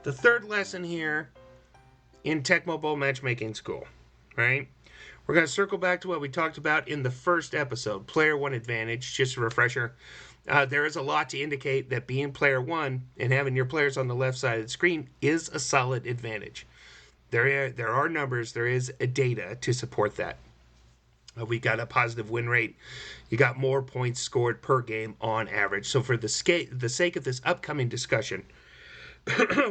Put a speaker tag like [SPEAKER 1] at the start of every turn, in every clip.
[SPEAKER 1] the third lesson here in Tecmo Bowl Matchmaking School, right? We're going to circle back to what we talked about in the first episode, player one advantage. Just a refresher. There is a lot to indicate that being player one and having your players on the left side of the screen is a solid advantage. There are numbers, there is a data to support that. We got a positive win rate. You got more points scored per game on average. So for the sake of this upcoming discussion,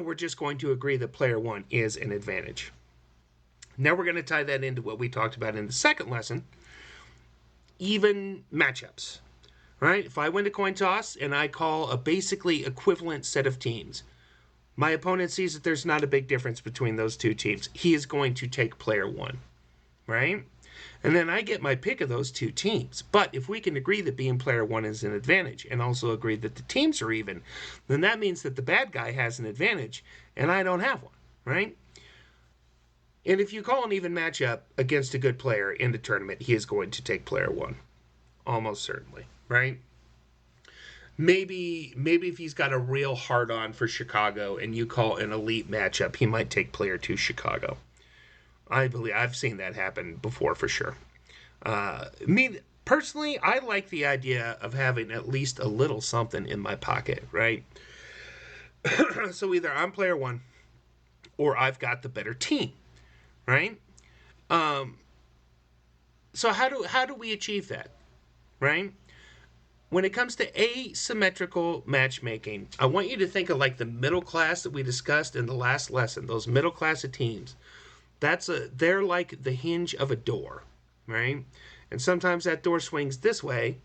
[SPEAKER 1] we're just going to agree that player one is an advantage. Now we're going to tie that into what we talked about in the second lesson, even matchups, right? If I win a coin toss and I call a basically equivalent set of teams, my opponent sees that there's not a big difference between those two teams. He is going to take player one, right? And then I get my pick of those two teams. But if we can agree that being player one is an advantage and also agree that the teams are even, then that means that the bad guy has an advantage and I don't have one, right? And if you call an even matchup against a good player in the tournament, he is going to take player one. Almost certainly, right? Maybe if he's got a real hard-on for Chicago and you call an elite matchup, he might take player two Chicago. I've seen that happen before for sure. Personally, I like the idea of having at least a little something in my pocket, right? So either I'm player one or I've got the better team, right? So how do we achieve that, right? When it comes to asymmetrical matchmaking, I want you to think of like the middle class that we discussed in the last lesson, those middle class of teams. They're like the hinge of a door, right? And sometimes that door swings this way,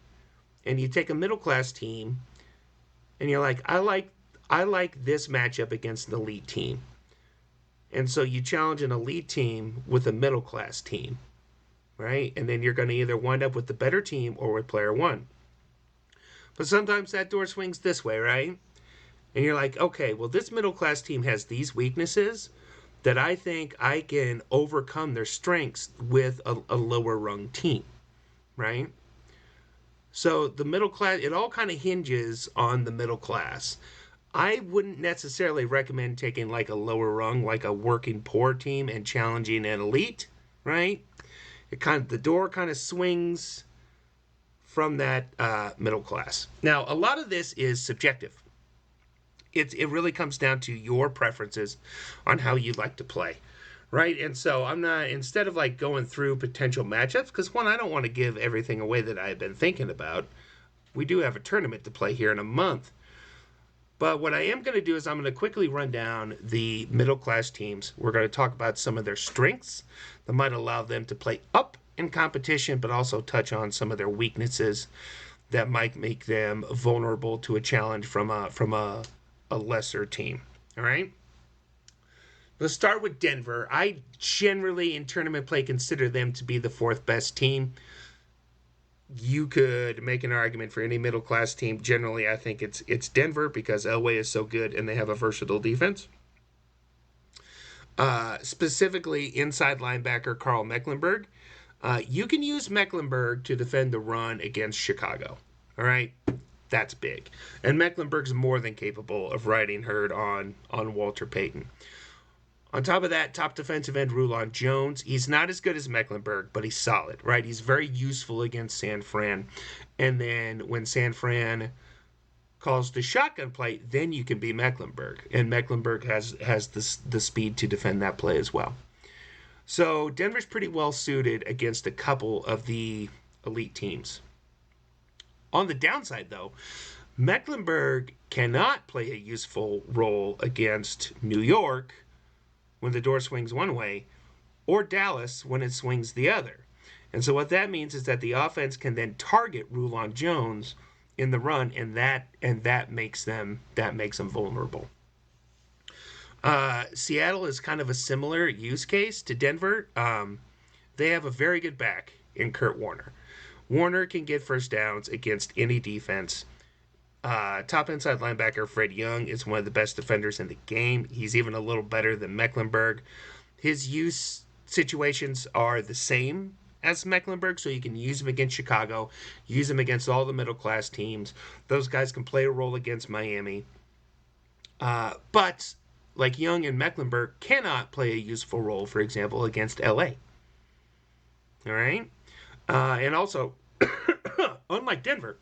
[SPEAKER 1] and you take a middle class team, and you're like, I like this matchup against an elite team. And so you challenge an elite team with a middle class team, right? And then you're going to either wind up with the better team or with player one. But sometimes that door swings this way, right? And you're like, okay, well, this middle class team has these weaknesses that I think I can overcome their strengths with a lower rung team, right? So the middle class, it all kind of hinges on the middle class. I wouldn't necessarily recommend taking like a lower rung, like a working poor team and challenging an elite, right? The door kind of swings from that middle class. Now, a lot of this is subjective. It really comes down to your preferences on how you like to play, right? And so instead of like going through potential matchups, because one, I don't want to give everything away that I've been thinking about. We do have a tournament to play here in a month. But what I am going to do is I'm going to quickly run down the middle class teams. We're going to talk about some of their strengths that might allow them to play up in competition, but also touch on some of their weaknesses that might make them vulnerable to a challenge from a lesser team. All right. Let's start with Denver. I generally, in tournament play, consider them to be the fourth best team. You could make an argument for any middle class team. Generally, I think it's Denver because Elway is so good and they have a versatile defense. Specifically, inside linebacker Carl Mecklenburg. You can use Mecklenburg to defend the run against Chicago. All right. That's big. And Mecklenburg's more than capable of riding herd on Walter Payton. On top of that, top defensive end Rulon Jones. He's not as good as Mecklenburg, but he's solid, right? He's very useful against San Fran. And then when San Fran calls the shotgun play, then you can be Mecklenburg. And Mecklenburg has the speed to defend that play as well. So Denver's pretty well suited against a couple of the elite teams. On the downside, though, Mecklenburg cannot play a useful role against New York when the door swings one way, or Dallas when it swings the other. And so what that means is that the offense can then target Rulon Jones in the run, and that makes them vulnerable. Seattle is kind of a similar use case to Denver. They have a very good back in Kurt Warner. Warner can get first downs against any defense. Top inside linebacker Fred Young is one of the best defenders in the game. He's even a little better than Mecklenburg. His use situations are the same as Mecklenburg, so you can use him against Chicago, use him against all the middle-class teams. Those guys can play a role against Miami. But like Young and Mecklenburg, cannot play a useful role, for example, against LA. All right? And also, unlike Denver,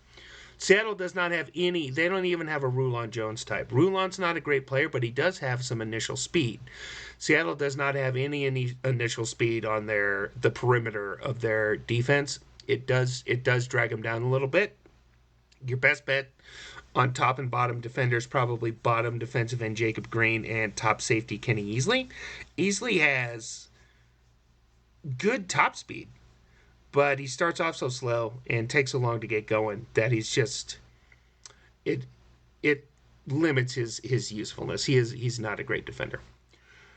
[SPEAKER 1] Seattle does not have any, they don't even have a Rulon Jones type. Rulon's not a great player, but he does have some initial speed. Seattle does not have any initial speed on the perimeter of their defense. It does drag them down a little bit. Your best bet on top and bottom defenders, probably bottom defensive end Jacob Green and top safety Kenny Easley. Easley has good top speed, but he starts off so slow and takes so long to get going that it limits his usefulness. He's not a great defender.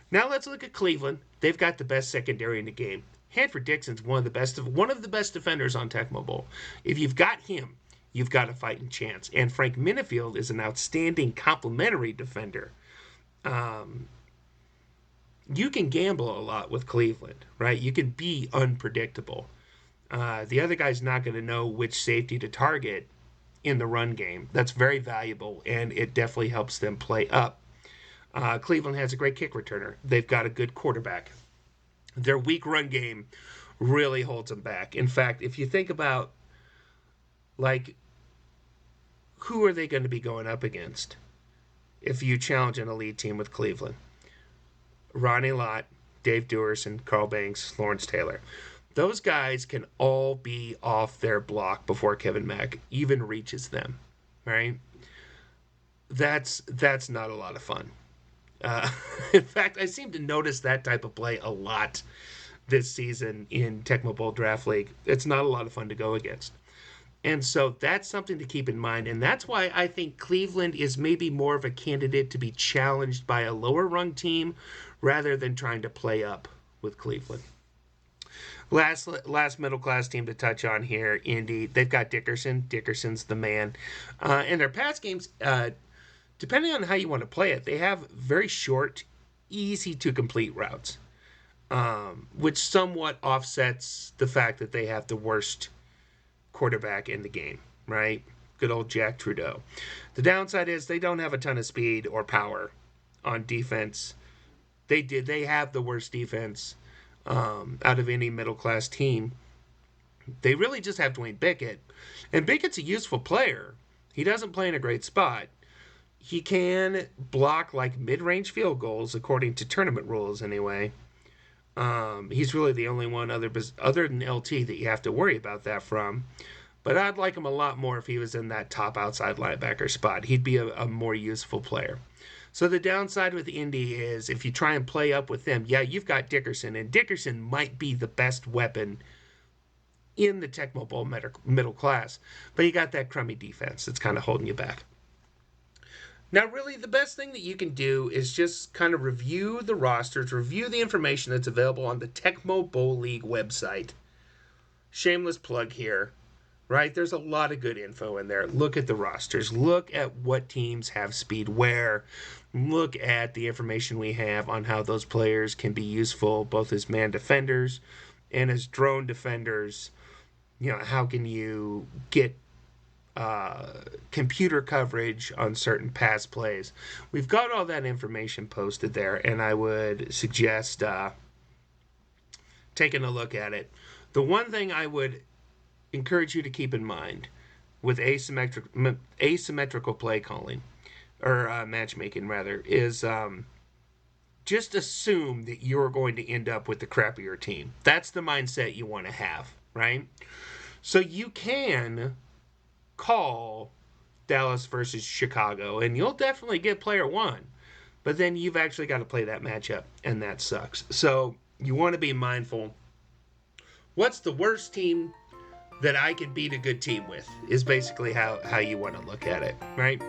[SPEAKER 1] Now let's look at Cleveland. They've got the best secondary in the game. Hanford Dixon's one of the best defenders on Tecmo Bowl. If you've got him, you've got a fighting chance. And Frank Minifield is an outstanding complementary defender. You can gamble a lot with Cleveland, right? You can be unpredictable. The other guy's not going to know which safety to target in the run game. That's very valuable, and it definitely helps them play up. Cleveland has a great kick returner. They've got a good quarterback. Their weak run game really holds them back. In fact, if you think about, like, who are they going to be going up against if you challenge an elite team with Cleveland? Ronnie Lott, Dave Dewerson, Carl Banks, Lawrence Taylor. Those guys can all be off their block before Kevin Mack even reaches them, right? That's not a lot of fun. In fact, I seem to notice that type of play a lot this season in Tecmo Bowl Draft League. It's not a lot of fun to go against. And so that's something to keep in mind. And that's why I think Cleveland is maybe more of a candidate to be challenged by a lower rung team rather than trying to play up with Cleveland. Last middle class team to touch on here, Indy. They've got Dickerson. Dickerson's the man. And their pass games, depending on how you want to play it, they have very short, easy to complete routes, which somewhat offsets the fact that they have the worst quarterback in the game, right? Good old Jack Trudeau. The downside is they don't have a ton of speed or power on defense. They have the worst defense out of any middle class team. They really just have Dwayne Bickett, and Bickett's a useful player. He doesn't play in a great spot. He can block like mid-range field goals according to tournament rules anyway. He's really the only one other than LT that you have to worry about that from. But I'd like him a lot more if he was in that top outside linebacker spot. He'd be a more useful player. So the downside with Indy is if you try and play up with them, yeah, you've got Dickerson, and Dickerson might be the best weapon in the Tecmo Bowl middle class. But you got that crummy defense that's kind of holding you back. Now, really, the best thing that you can do is just kind of review the rosters, review the information that's available on the Tecmo Bowl League website. Shameless plug here, right? There's a lot of good info in there. Look at the rosters. Look at what teams have speed where. Look at the information we have on how those players can be useful both as man defenders and as drone defenders. You know, how can you get computer coverage on certain pass plays. We've got all that information posted there, and I would suggest taking a look at it. The one thing I would encourage you to keep in mind with asymmetrical play calling, or matchmaking rather, is just assume that you're going to end up with the crappier team. That's the mindset you want to have, right? So you can call Dallas versus Chicago, and you'll definitely get player one, but then you've actually got to play that matchup, and that sucks. So you want to be mindful. What's the worst team that I can beat a good team with is basically how you want to look at it, right?